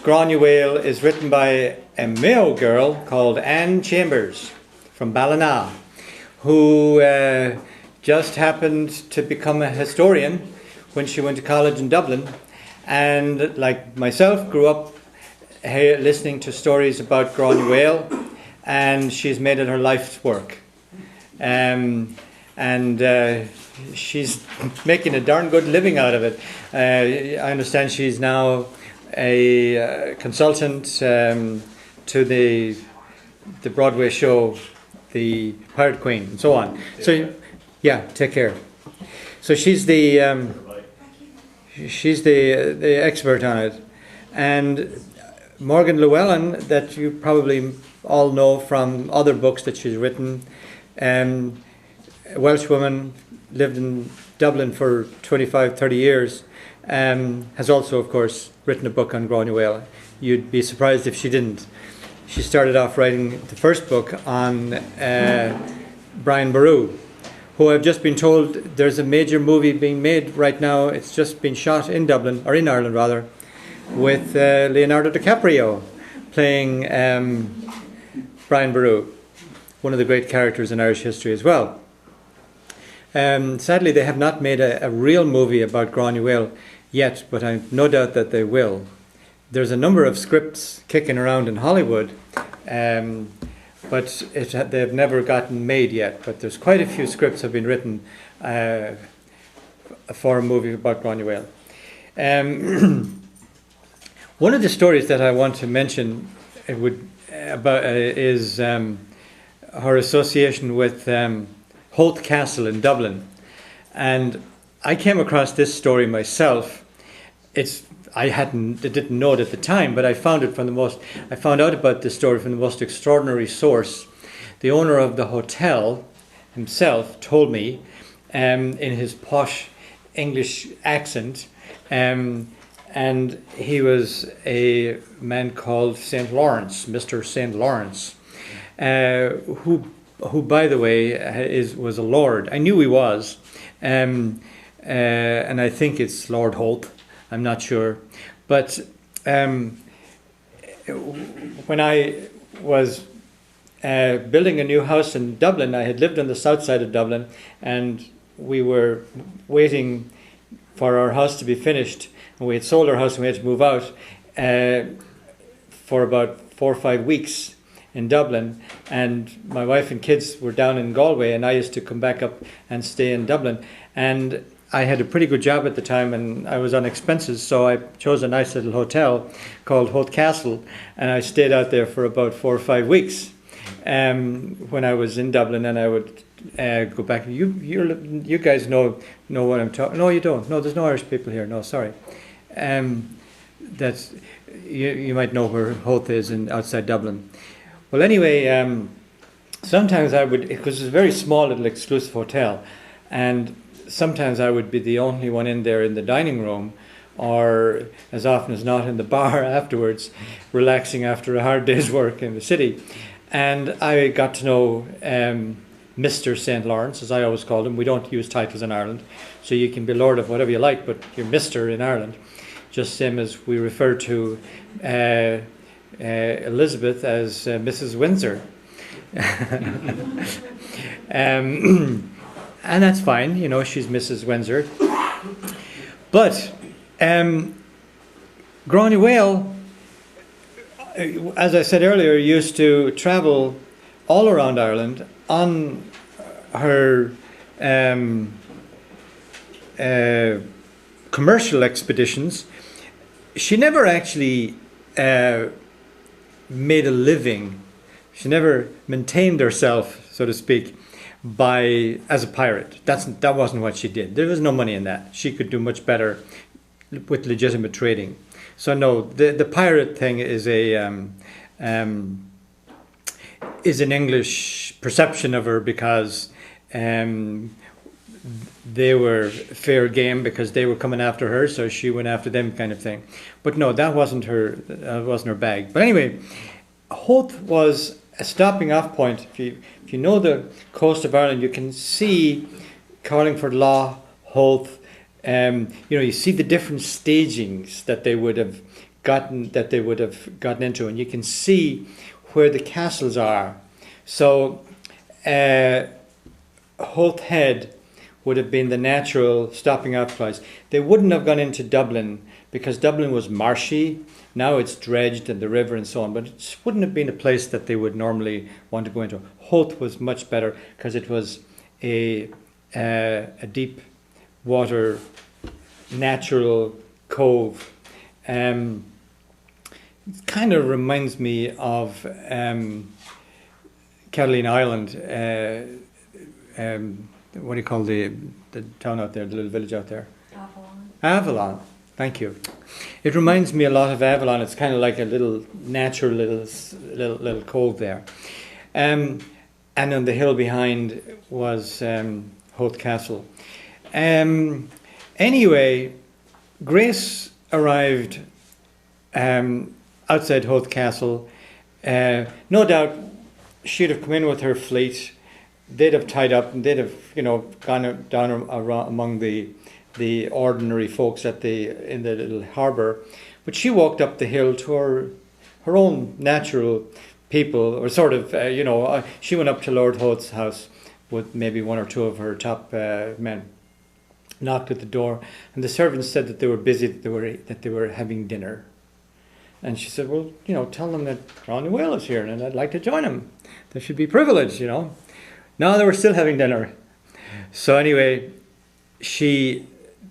Gráinne Mhaol is written by a Mayo girl called Anne Chambers from Ballina, who just happened to become a historian when she went to college in Dublin, and like myself grew up listening to stories about Gráinne Mhaol, and she's made it her life's work. She's making a darn good living out of it. I understand she's now a consultant to the Broadway show, The Pirate Queen, and so on. So, yeah, take care. So she's the expert on it, and Morgan Llewellyn, that you probably all know from other books that she's written. A Welsh woman, lived in Dublin for 25-30 years, has also, of course, written a book on Gráinne Mhaol. You'd be surprised if she didn't. She started off writing the first book on Brian Boru, who I've just been told there's a major movie being made right now. It's just been shot in Dublin, or in Ireland rather, with Leonardo DiCaprio playing Brian Boru, one of the great characters in Irish history as well. Sadly, they have not made a real movie about Gráinne Mhaol yet, but I've no doubt that they will. There's a number of scripts kicking around in Hollywood, but they've never gotten made yet. But there's quite a few scripts have been written for a movie about Gráinne Mhaol. One of the stories that I want to mention is her association with Howth Castle in Dublin, and I came across this story myself. I didn't know it at the time, but I found out about this story from the most extraordinary source. The owner of the hotel himself told me, in his posh English accent, and he was a man called St. Lawrence, Mr. St. Lawrence, who, by the way, was a lord. I knew he was, and I think it's Lord Howth. I'm not sure, but when I was building a new house in Dublin, I had lived on the south side of Dublin, and we were waiting for our house to be finished, and we had sold our house and we had to move out for about 4 or 5 weeks in Dublin, and my wife and kids were down in Galway, and I used to come back up and stay in Dublin, and I had a pretty good job at the time, and I was on expenses, so I chose a nice little hotel called Howth Castle, and I stayed out there for about 4 or 5 weeks when I was in Dublin, and I would go back. You guys know what I'm talking. No, you don't. No, there's no Irish people here. No, sorry. That's you might know where Howth is outside Dublin. Well, anyway, sometimes I would, because it's a very small little exclusive hotel, and sometimes I would be the only one in there in the dining room, or as often as not in the bar afterwards, relaxing after a hard day's work in the city. And I got to know Mr. St. Lawrence, as I always called him. We don't use titles in Ireland, so you can be Lord of whatever you like, but you're Mr. in Ireland, just same as we refer to Elizabeth as Mrs. Windsor. And that's fine, she's Mrs. Windsor. But Gráinne Mhaol, as I said earlier, used to travel all around Ireland on her commercial expeditions. She never actually made a living. She never maintained herself, so to speak, as a pirate. That wasn't what she did. There was no money in that. She could do much better with legitimate trading. So no, the pirate thing is an English perception of her, because they were fair game because they were coming after her, so she went after them, kind of thing. But no, that wasn't her bag. But anyway, Howth was a stopping off point. If you know the coast of Ireland, you can see Carlingford Lough, Howth. You see the different stagings that they would have they would have gotten into, and you can see where the castles are. So Holt Head would have been the natural stopping out place. They wouldn't have gone into Dublin because Dublin was marshy. Now it's dredged and the river and so on, but it wouldn't have been a place that they would normally want to go into. Holt was much better because it was a deep water, natural cove. It kind of reminds me of Catalina Island. What do you call the town out there, the little village out there? Avalon. Avalon. Thank you. It reminds me a lot of Avalon. It's kind of like a little natural little cove there. And on the hill behind was Holt Castle. Anyway, Grace arrived outside Holt Castle. No doubt she'd have come in with her fleet. They'd have tied up and they'd have, gone down around among the ordinary folks in the little harbour. But she walked up the hill to her own natural people, or sort of, she went up to Lord Holt's house with maybe one or two of her top men, knocked at the door, and the servants said that they were busy, that they were having dinner. And she said, well, tell them that Gráinne Mhaol is here and I'd like to join them. They should be privileged, No, they were still having dinner. So anyway, she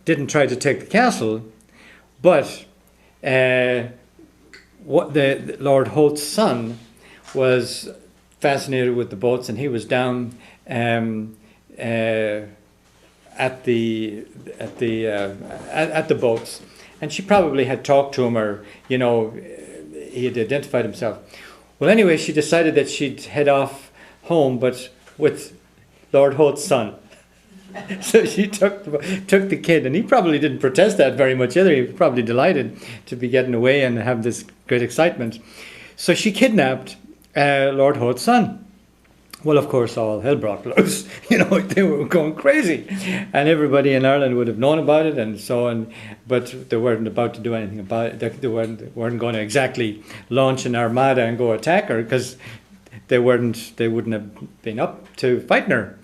didn't try to take the castle, but what the Lord Holt's son was fascinated with the boats, and he was down at the boats, and she probably had talked to him, or he had identified himself. Well, anyway, she decided that she'd head off home, but with Lord Holt's son. So she took the kid, and he probably didn't protest that very much either. He was probably delighted to be getting away and have this great excitement. So she kidnapped Lord Holt's son. Well, of course, all hell broke loose. They were going crazy, and everybody in Ireland would have known about it, and so on. But they weren't about to do anything about it. They weren't going to exactly launch an armada and go attack her, because they wouldn't have been up to fighting her.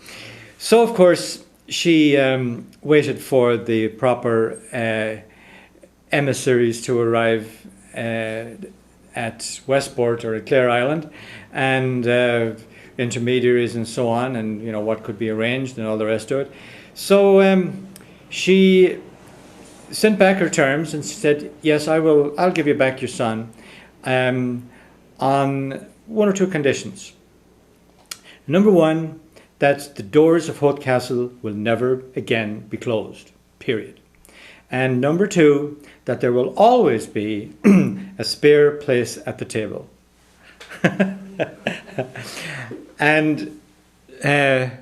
So, of course, she waited for the proper emissaries to arrive at Westport or at Clare Island, and intermediaries and so on, and what could be arranged and all the rest of it. So she sent back her terms and said, yes, I'll give you back your son on one or two conditions. Number one, that the doors of Holt Castle will never again be closed, period. And number two, that there will always be a spare place at the table. And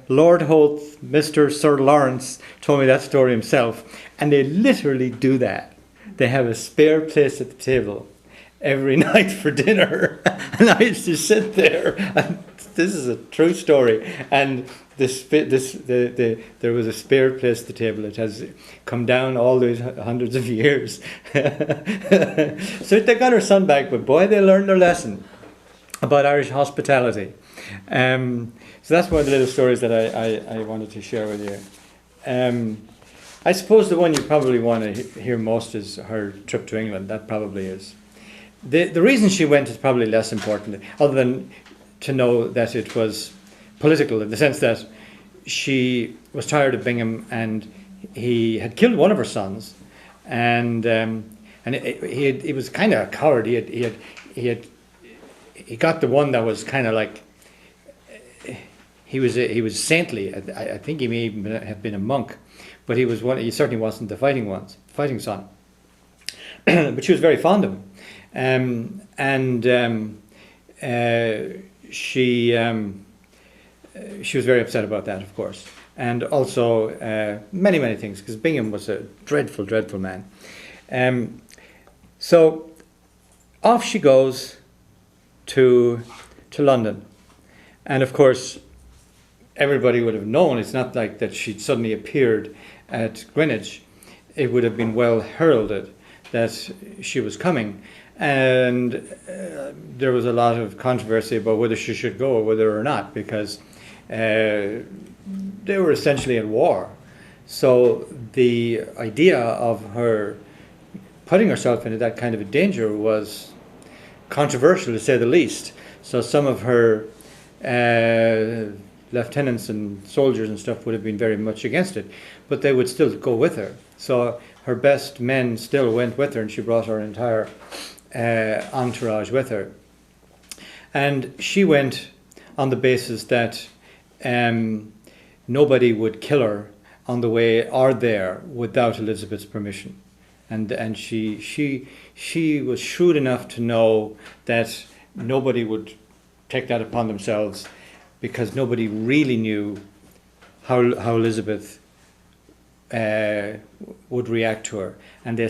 Lord Holt, Mr. Sir Lawrence, told me that story himself, and they literally do that. They have a spare place at the table every night for dinner, and I used to sit there, and this is a true story, and there was a spare place at the table. It has come down all these hundreds of years. So they got her son back, but boy, they learned their lesson about Irish hospitality. So that's one of the little stories that I wanted to share with you. I suppose the one you probably want to hear most is her trip to England. That probably is. The reason she went is probably less important, other than to know that it was political, in the sense that she was tired of Bingham, and he had killed one of her sons, and he was kind of a coward. He got the one that was kind of like, he was saintly. I think he may even have been a monk, but he certainly wasn't the fighting son. But she was very fond of him, she was very upset about that, of course, and also many things, because Bingham was a dreadful man. So off she goes to London, and of course everybody would have known. It's not like that she'd suddenly appeared at Greenwich. It would have been well heralded that she was coming. And there was a lot of controversy about whether she should go, whether or not, because they were essentially at war. So the idea of her putting herself into that kind of a danger was controversial, to say the least. So some of her lieutenants and soldiers and stuff would have been very much against it, but they would still go with her. So her best men still went with her, and she brought her entire entourage with her. And she went on the basis that nobody would kill her on the way or there without Elizabeth's permission. And she was shrewd enough to know that nobody would take that upon themselves, because nobody really knew how Elizabeth would react to her. And they